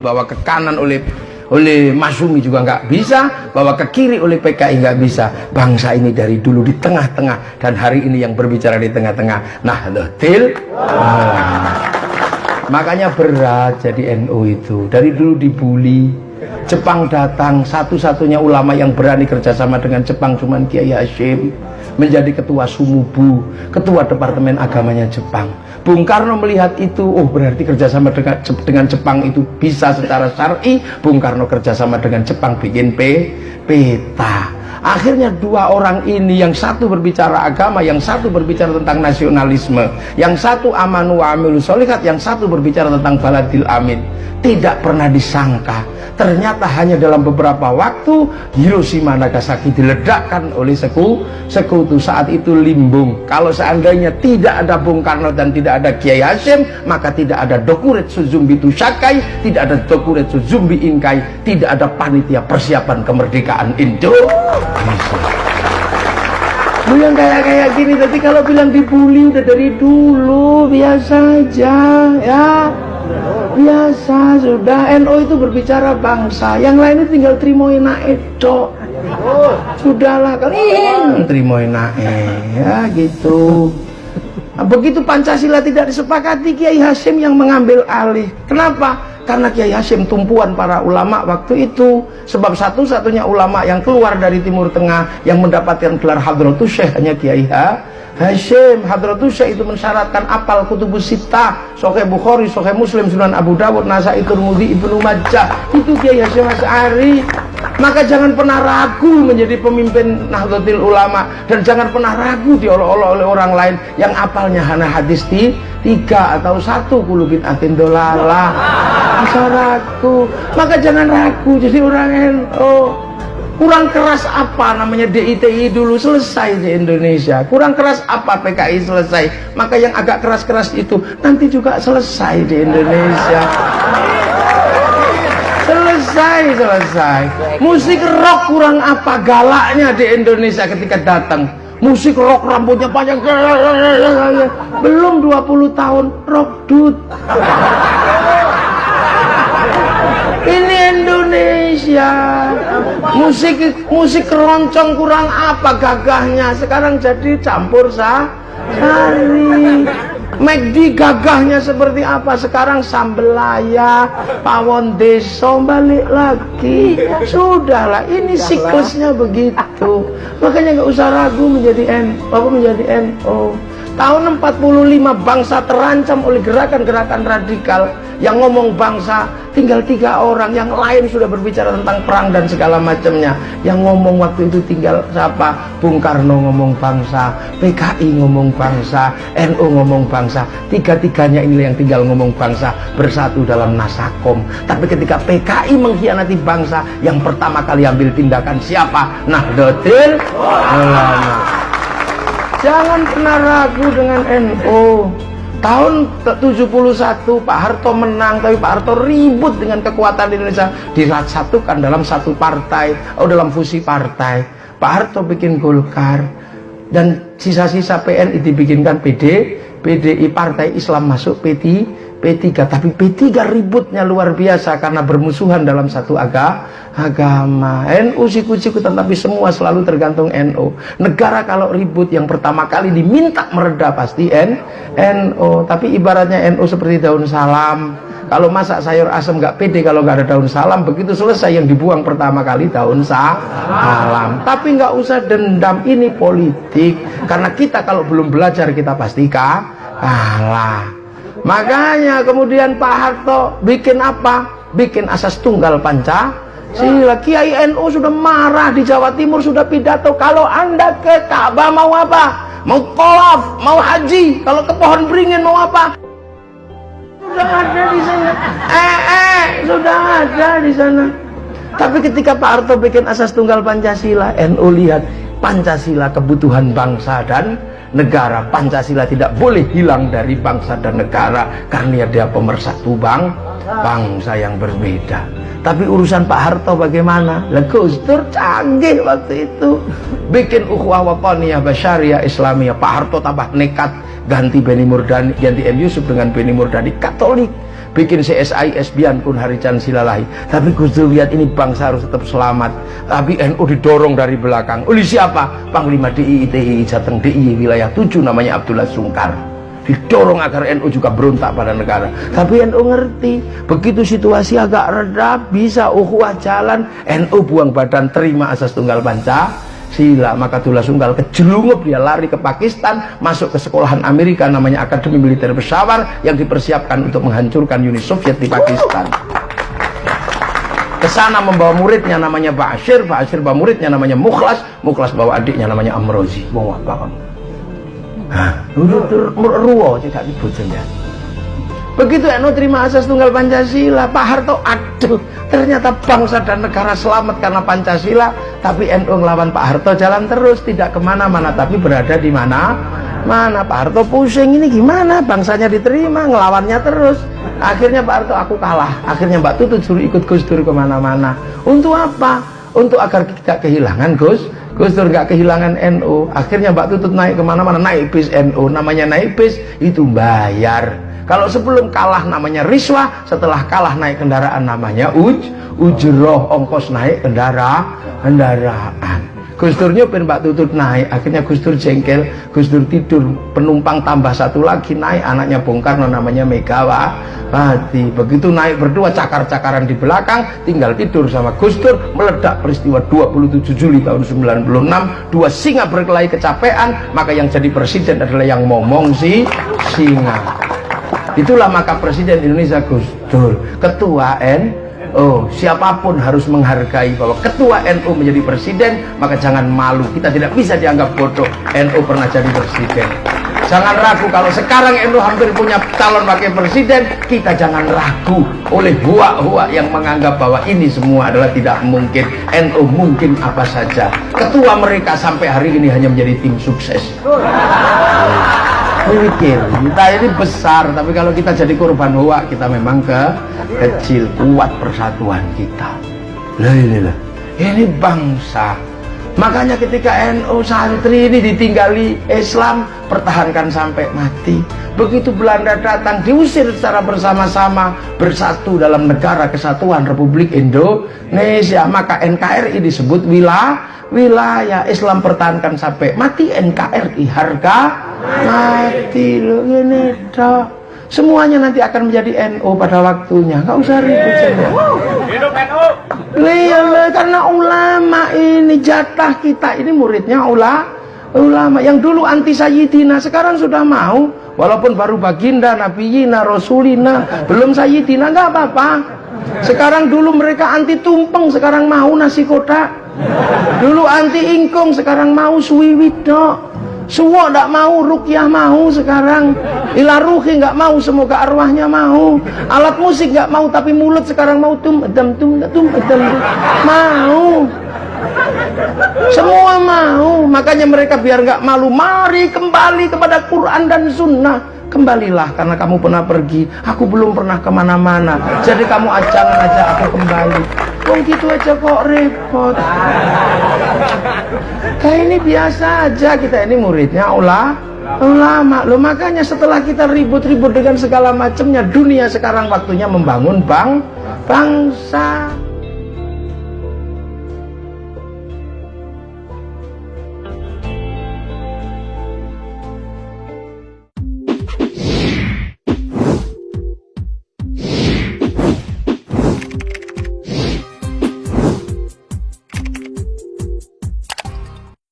bawa ke kanan oleh Masyumi juga nggak bisa, bawa ke kiri oleh PKI nggak bisa. Bangsa ini dari dulu di tengah-tengah, dan hari ini yang berbicara di tengah-tengah. Nahdlatul Ulama. Makanya berat jadi NU itu. Dari dulu dibully. Jepang datang, satu-satunya ulama yang berani kerjasama dengan Jepang cuman Kiai Hasyim, menjadi ketua Sumubu, ketua Departemen Agamanya Jepang. Bung Karno melihat itu, oh berarti kerjasama dengan Jepang itu bisa secara syar'i. Bung Karno kerjasama dengan Jepang bikin peta. Akhirnya dua orang ini, yang satu berbicara agama, yang satu berbicara tentang nasionalisme, yang satu amanu wa amilus sholihat, yang satu berbicara tentang baladil amin. Tidak pernah disangka, ternyata hanya dalam beberapa waktu Hiroshima Nagasaki diledakkan oleh sekutu. Saat itu limbung. Kalau seandainya tidak ada Bung Karno dan tidak ada Kiai Hasyim, maka tidak ada Dokuret Suzumbi Tusakai, tidak ada Dokuret Suzumbi Inkai, tidak ada panitia persiapan kemerdekaan Indonesia. Lu yang kayak gini, tapi kalau bilang dibully udah dari dulu, biasa aja ya. Biasa sudah. NU itu berbicara bangsa, yang lain itu tinggal terimoin naik dok. Sudahlah kalian terimoin naik ya gitu. Nah, begitu Pancasila tidak disepakati, Kiai Hasyim yang mengambil alih. Kenapa? Karena Kiai Hasyim tumpuan para ulama waktu itu. Sebab satu-satunya ulama yang keluar dari Timur Tengah yang mendapatkan gelar Hadratus Syekh hanya Kiai Hasyim. Hadratus Syekh itu mensyaratkan apal kutubus sittah, Sahih Bukhari, Sahih Muslim, Sunan Abu Dawud, Nasa'i, Tirmidzi, Ibnu Majah. Itu Kiai Hasyim Asy'ari. Maka jangan pernah ragu menjadi pemimpin Nahdlatul Ulama, dan jangan pernah ragu diolok-olok oleh orang lain yang apalnya hanya hadis 3 atau 1 kullu bid'atin dolalah. Masa ragu. Maka jangan ragu jadi orang NU. Kurang keras apa namanya DITI dulu selesai di Indonesia, kurang keras apa PKI selesai, maka yang agak keras-keras itu nanti juga selesai di Indonesia. Selesai. Musik rock kurang apa galaknya di Indonesia ketika datang. Musik rock rambutnya panjang, belum 20 tahun rock dude. Ini Indonesia. Musik keroncong kurang apa gagahnya, sekarang jadi campur sari. McD gagahnya seperti apa, sekarang sambelaya, pawon deso, balik lagi. Sudahlah, ini siklusnya begitu. Makanya nggak usah ragu menjadi NU. Tahun 45 bangsa terancam oleh gerakan-gerakan radikal. Yang ngomong bangsa tinggal 3 orang, yang lain sudah berbicara tentang perang dan segala macamnya. Yang ngomong waktu itu tinggal siapa? Bung Karno ngomong bangsa, PKI ngomong bangsa, NU ngomong bangsa. Tiga-tiganya inilah yang tinggal ngomong bangsa, bersatu dalam Nasakom. Tapi ketika PKI mengkhianati bangsa, yang pertama kali ambil tindakan siapa? Nahdlatul Ulama. Jangan pernah ragu dengan NU. Tahun 71 Pak Harto menang, tapi Pak Harto ribut dengan kekuatan Indonesia, disatukan dalam satu partai, dalam fusi partai. Pak Harto bikin Golkar, dan sisa-sisa PNI dibikinkan PDI, Partai Islam masuk P3, tapi P3 ributnya luar biasa karena bermusuhan dalam satu agama. NU sikut-sikutan, tapi semua selalu tergantung NU. Negara kalau ribut yang pertama kali diminta mereda pasti NU. Tapi ibaratnya NU seperti daun salam. Kalau masak sayur asam nggak pede kalau nggak ada daun salam, begitu selesai yang dibuang pertama kali daun salam. Tapi nggak usah dendam, ini politik. Karena kita kalau belum belajar kita pasti kalah. Makanya kemudian Pak Harto bikin apa? Bikin asas tunggal Pancasila. Kiai NU sudah marah di Jawa Timur, sudah pidato, kalau Anda ke Ka'bah mau apa? Mau tawaf, mau haji. Kalau ke Pohon Beringin mau apa? Sudah ada di sana. Sudah ada di sana. Tapi ketika Pak Harto bikin asas tunggal Pancasila, NU lihat Pancasila kebutuhan bangsa dan negara. Pancasila tidak boleh hilang dari bangsa dan negara karena dia pemersatu bangsa yang berbeda. Tapi urusan Pak Harto bagaimana? Gus Dur canggih waktu itu, bikin ukhuwah wataniyah basyariah Islamiyah. Pak Harto tambah nekat, ganti M. Yusuf dengan Beni Murdani Katolik. bikin CSIS bian kun harican silalahi. Tapi Gus Dur lihat ini bangsa harus tetap selamat. Tapi NU didorong dari belakang. Oleh siapa? Panglima DII TII Jateng DIY wilayah 7 namanya Abdullah Sungkar. Didorong agar NU juga berontak pada negara. Tapi NU ngerti, begitu situasi agak reda, bisa ukhuwah jalan, NU buang badan terima asas tunggal Pancasila. Maka Abdullah Sungkar kejelungup, dia lari ke Pakistan, masuk ke sekolahan Amerika namanya Akademi Militer Peshawar yang dipersiapkan untuk menghancurkan Uni Soviet di Pakistan. Ke sana membawa muridnya namanya Ba'asyir, Ba'asyir bawa muridnya namanya Mukhlas, Mukhlas bawa adiknya namanya Amrozi. Mau apa kamu? Ruwo tidak dibujeng ya. Begitu NU terima asas tunggal Pancasila, Pak Harto, aduh, ternyata bangsa dan negara selamat karena Pancasila. Tapi NU ngelawan Pak Harto jalan terus, tidak kemana-mana, tapi berada di mana. Pak Harto pusing, ini gimana? Bangsanya diterima, ngelawannya terus. Akhirnya Pak Harto, aku kalah. Akhirnya Mbak Tutut suruh ikut Gus Dur kemana-mana. Untuk apa? Untuk agar kita kehilangan Gus Dur, gak kehilangan NU. Akhirnya Mbak Tutut naik kemana-mana, naik bis NU. Namanya naik bis itu bayar. Kalau sebelum kalah namanya riswah, setelah kalah naik kendaraan namanya ujroh, ongkos naik kendaraan. Gus Dur nyopir, Mbak Tutut naik. Akhirnya Gus Dur jengkel, Gus Dur tidur, penumpang tambah satu lagi naik, anaknya Bung Karno namanya Megawati. Begitu naik berdua, cakar-cakaran di belakang, tinggal tidur sama Gus Dur. Meledak peristiwa 27 Juli tahun 96, dua singa berkelahi kecapean, maka yang jadi presiden adalah yang ngomong si singa. Itulah maka Presiden Indonesia Gus Dur. Ketua siapapun harus menghargai bahwa ketua NU menjadi presiden, maka jangan malu. Kita tidak bisa dianggap bodoh. NU pernah jadi presiden. Jangan ragu, kalau sekarang NU hampir punya calon wakil presiden, kita jangan ragu oleh huak-huak yang menganggap bahwa ini semua adalah tidak mungkin. NU mungkin apa saja. Ketua mereka sampai hari ini hanya menjadi tim sukses. Mikir, kita ini besar, tapi kalau kita jadi korban huak, kita memang kecil. Kuat persatuan kita. Ini bangsa. Makanya ketika NU santri ini ditinggali Islam, pertahankan sampai mati. Begitu Belanda datang, diusir secara bersama-sama, bersatu dalam negara kesatuan Republik Indonesia. Maka NKRI disebut wilayah Islam, pertahankan sampai mati. NKRI harga mati. Loh ini toh. Semuanya nanti akan menjadi NU pada waktunya. Nggak usah ribut saja. Hidup NU. Karena ulama ini jatah kita, ini muridnya ulama yang dulu anti Sayyidina, sekarang sudah mau. Walaupun baru baginda, nabiyina, rasulina, belum Sayyidina, nggak apa-apa. Sekarang dulu mereka anti tumpeng, sekarang mau nasi kotak. Dulu anti ingkung, sekarang mau suwiwidok. Semua tidak mau, rukyah mau sekarang. Ilaruhi nggak mau, semoga arwahnya mau. Alat musik nggak mau, tapi mulut sekarang mau tum mau. Semua mau. Makanya mereka biar nggak malu, mari kembali kepada Quran dan Sunnah. Kembalilah, karena kamu pernah pergi, aku belum pernah kemana-mana. Jadi kamu jangan ajak aku kembali. Kok gitu aja kok repot. Kayak ini biasa aja, kita ini muridnya ulama. Loh, makanya setelah kita ribut-ribut dengan segala macamnya, dunia sekarang waktunya membangun bangsa.